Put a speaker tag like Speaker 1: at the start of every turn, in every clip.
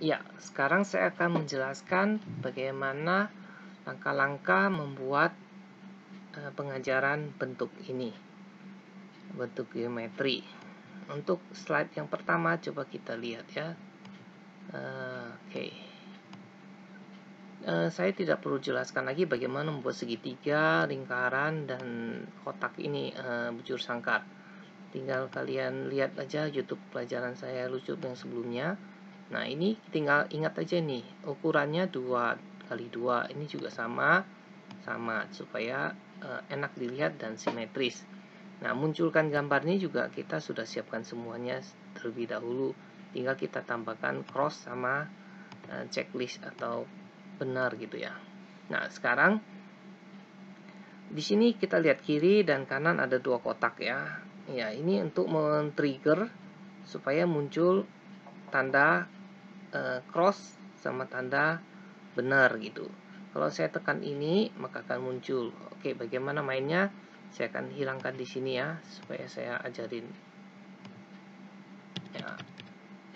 Speaker 1: Ya, sekarang saya akan menjelaskan bagaimana langkah-langkah membuat pengajaran bentuk ini, bentuk geometri. Untuk slide yang pertama, coba kita lihat ya. Oke. Saya tidak perlu jelaskan lagi bagaimana membuat segitiga, lingkaran, dan kotak ini bujur sangkar. Tinggal kalian lihat aja YouTube pelajaran saya YouTube yang sebelumnya. Nah, ini tinggal ingat aja nih, ukurannya 2x2. Ini juga sama supaya enak dilihat dan simetris. Nah, munculkan gambarnya juga kita sudah siapkan semuanya terlebih dahulu. Tinggal kita tambahkan cross sama checklist atau benar gitu ya. Nah, sekarang di sini kita lihat kiri dan kanan ada 2 kotak ya. Ya, ini untuk men-trigger supaya muncul tanda cross sama tanda benar gitu. Kalau saya tekan ini maka akan muncul. Oke, bagaimana mainnya? Saya akan hilangkan di sini ya supaya saya ajarin. Ya,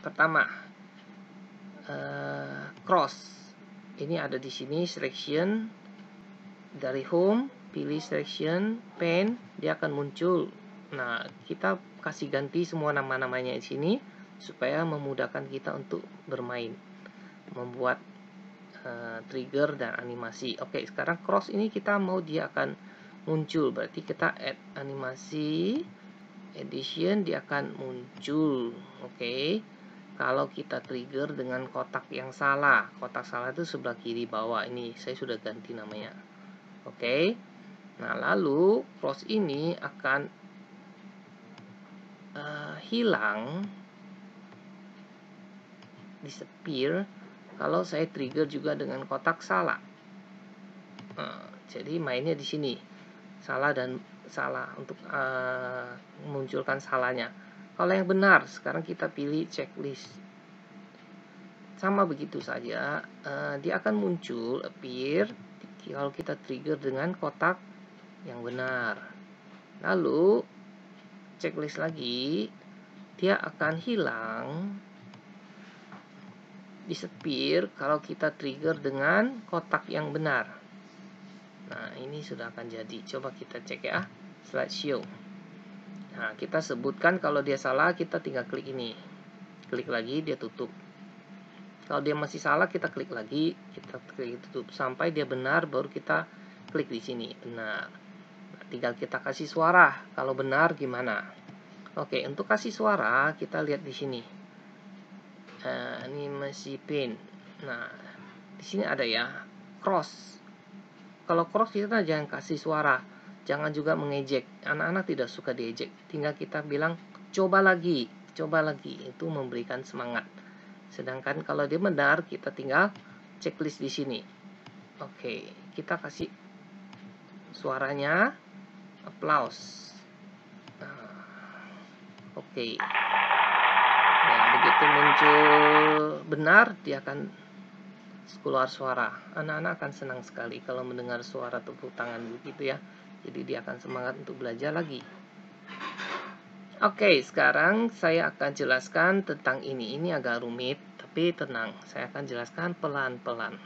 Speaker 1: pertama cross. Ini ada di sini selection dari home, pilih selection, pen, dia akan muncul. Nah, kita kasih ganti semua nama-namanya di sini supaya memudahkan kita untuk bermain, membuat trigger dan animasi. Oke, sekarang cross ini kita mau dia akan muncul, berarti kita add animasi, edition, dia akan muncul. Oke, kalau kita trigger dengan kotak yang salah, kotak salah itu sebelah kiri bawah, ini saya sudah ganti namanya. Oke, nah lalu cross ini akan hilang, disappear, kalau saya trigger juga dengan kotak salah. Jadi mainnya di sini salah dan salah untuk memunculkan salahnya. Kalau yang benar, sekarang kita pilih checklist. Sama begitu saja, dia akan muncul appear kalau kita trigger dengan kotak yang benar. Lalu checklist lagi, dia akan hilang, disappear kalau kita trigger dengan kotak yang benar. Nah, ini sudah akan jadi. Coba kita cek ya, slideshow. Nah, kita sebutkan kalau dia salah, kita tinggal klik ini. Klik lagi, dia tutup. Kalau dia masih salah, kita klik lagi, kita klik tutup. Sampai dia benar, baru kita klik di sini. Benar. Nah, tinggal kita kasih suara. Kalau benar, gimana? Oke, untuk kasih suara, kita lihat di sini. Ini masih pin. Nah, di sini ada ya, cross. Kalau cross kita jangan kasih suara, jangan juga mengejek. Anak-anak tidak suka diejek. Tinggal kita bilang coba lagi, itu memberikan semangat. Sedangkan kalau dia benar, kita tinggal checklist di sini. Oke, kita kasih suaranya, applause. Oke. Nah, begitu muncul benar, dia akan keluar suara. Anak-anak akan senang sekali kalau mendengar suara tepuk tangan begitu ya. Jadi dia akan semangat untuk belajar lagi. Oke, sekarang saya akan jelaskan tentang ini. Ini agak rumit, tapi tenang. Saya akan jelaskan pelan-pelan.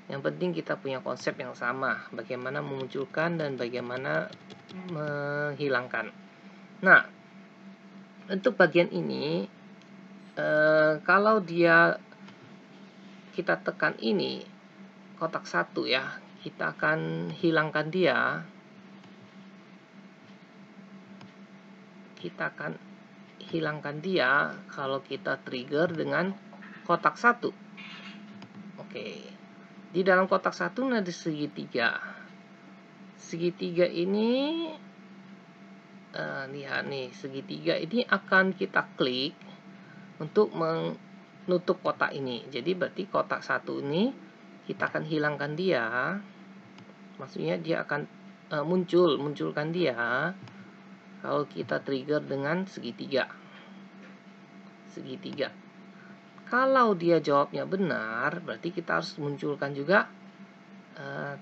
Speaker 1: Yang penting kita punya konsep yang sama. Bagaimana memunculkan dan bagaimana menghilangkan. Nah, untuk bagian ini, kalau kita tekan ini, kotak 1 ya, kita akan hilangkan dia. Kita akan hilangkan dia kalau kita trigger dengan kotak 1. Oke. Di dalam kotak 1 ada segitiga. Segitiga ini lihat nih, segitiga ini akan kita klik untuk menutup kotak ini. Jadi berarti kotak 1 ini kita akan hilangkan dia. Maksudnya dia akan munculkan dia kalau kita trigger dengan segitiga. Kalau dia jawabnya benar, berarti kita harus munculkan juga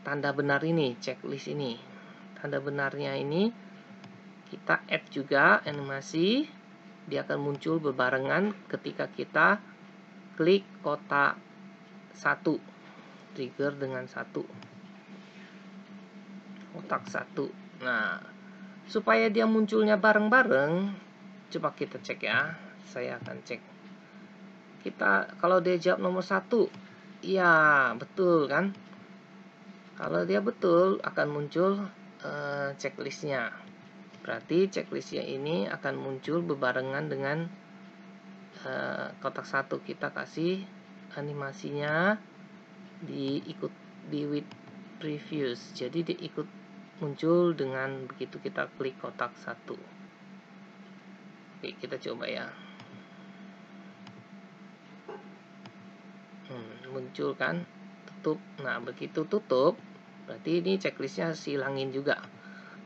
Speaker 1: tanda benar ini, checklist ini. Tanda benarnya ini kita add juga animasi, dia akan muncul berbarengan ketika kita klik kotak 1, trigger dengan 1, kotak 1. Nah, supaya dia munculnya bareng-bareng, coba kita cek ya. Saya akan cek. Kalau dia jawab nomor 1, ya betul kan? Kalau dia betul, akan muncul checklistnya. Berarti checklistnya ini akan muncul bebarengan dengan kotak 1. Kita kasih animasinya di with previews. Jadi dia ikut muncul dengan begitu kita klik kotak 1. Oke, kita coba ya. Muncul kan, tutup. Nah, begitu tutup, berarti ini checklistnya harus hilangin juga.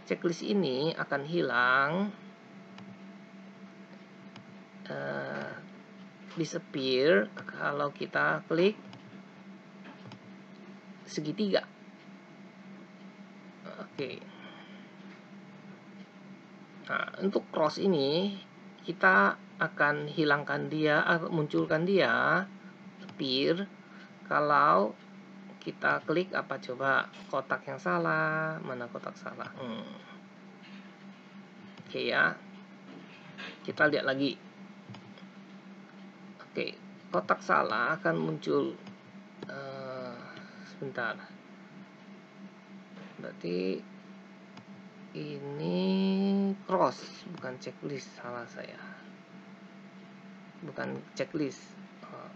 Speaker 1: Checklist ini akan hilang, disappear kalau kita klik segitiga. Oke. Nah, untuk cross ini kita akan hilangkan dia, munculkan dia appear kalau kita klik apa coba, kotak yang salah. Mana kotak salah? Oke ya, kita lihat lagi. Oke, kotak salah akan muncul sebentar. Berarti ini cross, bukan checklist. Salah saya, bukan checklist.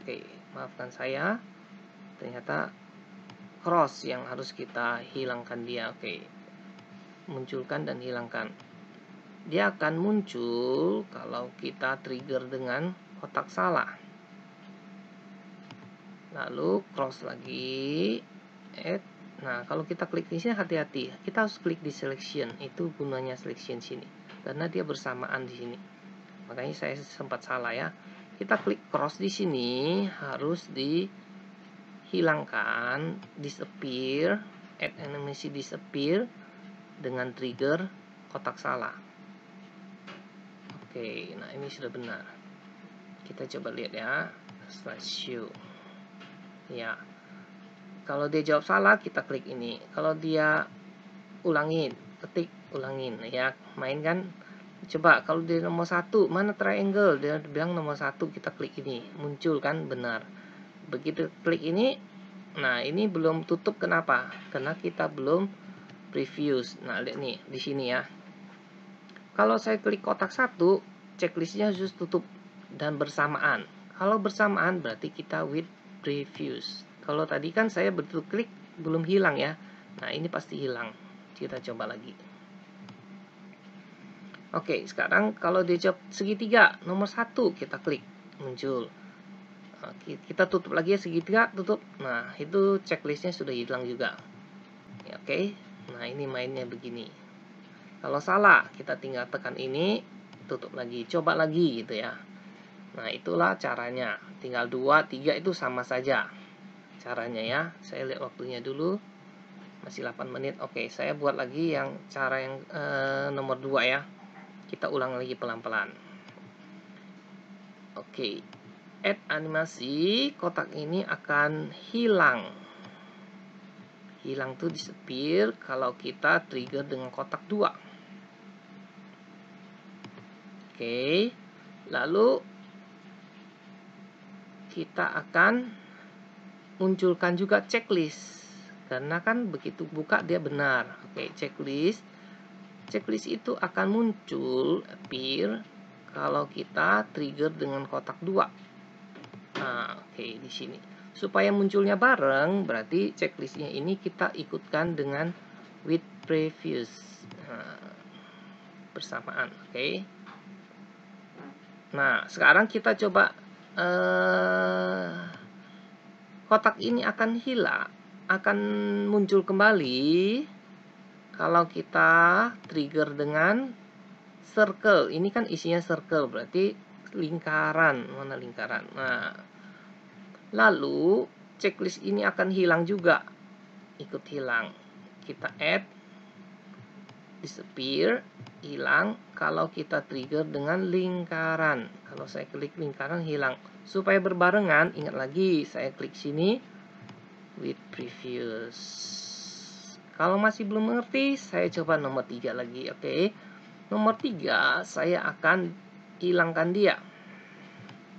Speaker 1: Oke, maafkan saya. Ternyata cross yang harus kita hilangkan dia. Oke, munculkan dan hilangkan. Dia akan muncul kalau kita trigger dengan kotak salah. Lalu cross lagi, add. Nah, kalau kita klik di sini hati-hati. Kita harus klik di selection. Itu gunanya selection sini. Karena dia bersamaan di sini. Makanya saya sempat salah ya. Kita klik cross di sini harus dihilangkan, disappear, add animasi disappear dengan trigger kotak salah. Oke, nah ini sudah benar. Kita coba lihat ya, slideshow. Ya, kalau dia jawab salah, kita klik ini. Kalau dia ulangin, ketik ulangin, ya, main kan. Coba kalau dia nomor 1, mana triangle? Dia bilang nomor 1, kita klik ini, muncul kan, benar. Begitu klik ini, nah ini belum tutup, kenapa? Karena kita belum previews. Nah, lihat nih di sini ya. Kalau saya klik kotak 1, checklistnya harus tutup dan bersamaan. Kalau bersamaan berarti kita with previews. Kalau tadi kan saya betul klik belum hilang ya. Nah, ini pasti hilang. Kita coba lagi. Oke, sekarang kalau dia jawab segitiga nomor 1, kita klik, muncul. Kita tutup lagi ya, segitiga, tutup. Nah, itu checklistnya sudah hilang juga. Ya, oke. Nah, ini mainnya begini. Kalau salah, kita tinggal tekan ini, tutup lagi, coba lagi gitu ya. Nah, itulah caranya. Tinggal 2, 3 itu sama saja caranya ya. Saya lihat waktunya dulu. Masih 8 menit. Oke, saya buat lagi yang cara yang nomor 2 ya. Kita ulang lagi pelan-pelan. Oke. Add animasi, kotak ini akan hilang. Hilang tuh disappear kalau kita trigger dengan kotak 2. Oke, lalu kita akan munculkan juga checklist. Karena kan begitu buka dia benar. Oke, checklist. Checklist itu akan muncul, appear, kalau kita trigger dengan kotak 2. Nah, oke, di sini. Supaya munculnya bareng, berarti checklistnya ini kita ikutkan dengan with previews. Nah, bersamaan, oke. Nah, sekarang kita coba kotak ini akan hilang, akan muncul kembali kalau kita trigger dengan circle. Ini kan isinya circle, berarti lingkaran. Mana lingkaran? Nah, lalu checklist ini akan hilang juga, ikut hilang. Kita add, disappear, hilang kalau kita trigger dengan lingkaran. Kalau saya klik lingkaran hilang. Supaya berbarengan, ingat lagi saya klik sini with previous. Kalau masih belum mengerti, saya coba nomor 3 lagi. Oke. Nomor 3, saya akan hilangkan dia.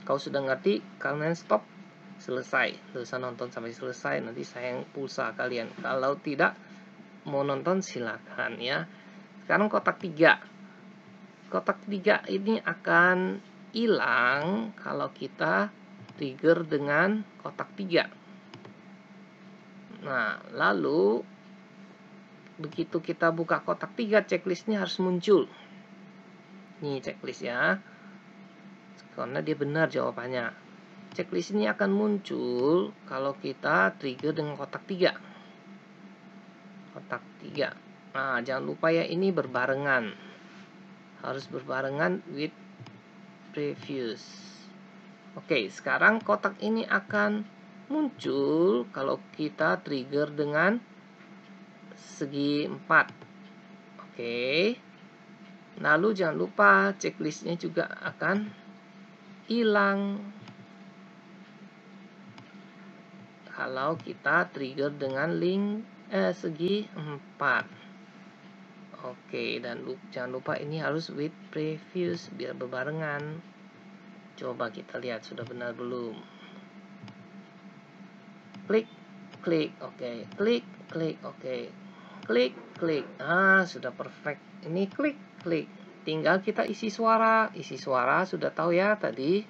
Speaker 1: Kalau sudah ngerti, kalian stop, selesai. Tidak usah nonton sampai selesai, nanti sayang pulsa kalian. Kalau tidak mau nonton, silakan ya. Sekarang kotak 3. Kotak 3 ini akan hilang kalau kita trigger dengan kotak 3. Nah, lalu begitu kita buka kotak 3, checklistnya harus muncul. Nih checklist ya. Karena dia benar jawabannya. Checklist ini akan muncul kalau kita trigger dengan kotak 3. Kotak 3. Nah, jangan lupa ya, ini berbarengan. Harus berbarengan with previous. Oke, sekarang kotak ini akan muncul kalau kita trigger dengan segi 4. Oke. Lalu jangan lupa checklistnya juga akan hilang kalau kita trigger dengan segi 4. Oke, dan jangan lupa ini harus with previous biar berbarengan. Coba kita lihat sudah benar belum. Klik, klik, oke. Klik, klik, oke. Klik, klik. Ah, sudah perfect. Ini klik, klik. Tinggal kita isi suara. Isi suara sudah tahu ya tadi.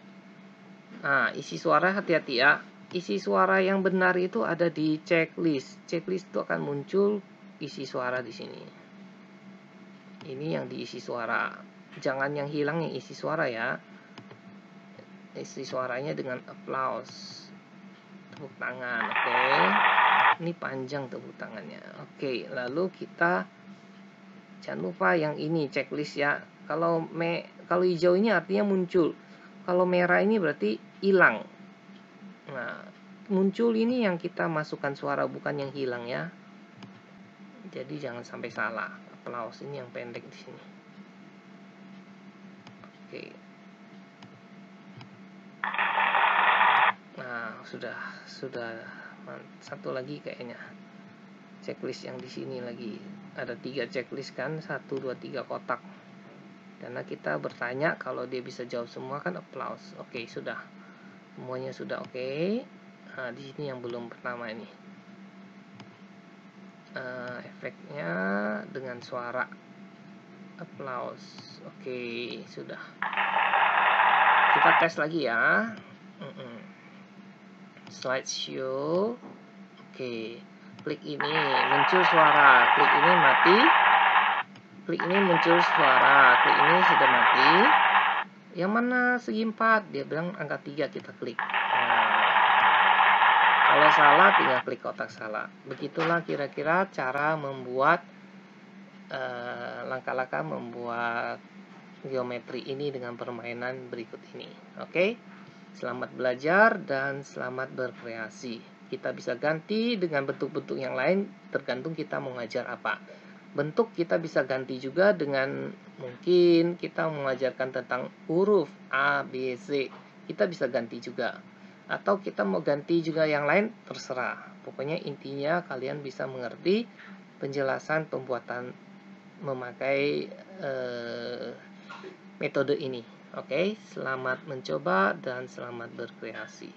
Speaker 1: Nah, isi suara hati-hati ya. Isi suara yang benar itu ada di checklist. Checklist itu akan muncul isi suara di sini. Ini yang diisi suara. Jangan yang hilang yang isi suara ya. Isi suaranya dengan applause. Tepuk tangan, oke. Ini panjang tepuk tangannya. Oke, lalu kita jangan lupa yang ini checklist ya. Kalau hijau ini artinya muncul. Kalau merah ini berarti hilang. Nah, muncul ini yang kita masukkan suara, bukan yang hilang ya. Jadi jangan sampai salah. Applause ini yang pendek di sini. Oke. Nah, sudah satu lagi kayaknya. Checklist yang di sini lagi. Ada 3 checklist kan, 1, 2, 3 kotak. Karena kita bertanya, kalau dia bisa jawab semua kan applause. Oke, sudah. Semuanya sudah oke. Nah, di sini yang belum pertama ini. Efeknya dengan suara applause. Oke, sudah. Kita tes lagi ya. Slideshow. Oke, klik ini muncul suara, klik ini mati, klik ini muncul suara, klik ini sudah mati. Yang mana segi 4? Dia bilang angka 3, kita klik. Kalau salah tinggal klik kotak salah. Begitulah kira-kira cara membuat langkah-langkah membuat geometri ini dengan permainan berikut ini. Oke? Selamat belajar dan selamat berkreasi. Kita bisa ganti dengan bentuk-bentuk yang lain tergantung kita mau ngajar apa. Bentuk kita bisa ganti juga dengan mungkin kita mengajarkan tentang huruf A, B, C. Kita bisa ganti juga. Atau kita mau ganti juga yang lain, terserah. Pokoknya intinya kalian bisa mengerti penjelasan pembuatan memakai metode ini. Oke, selamat mencoba dan selamat berkreasi.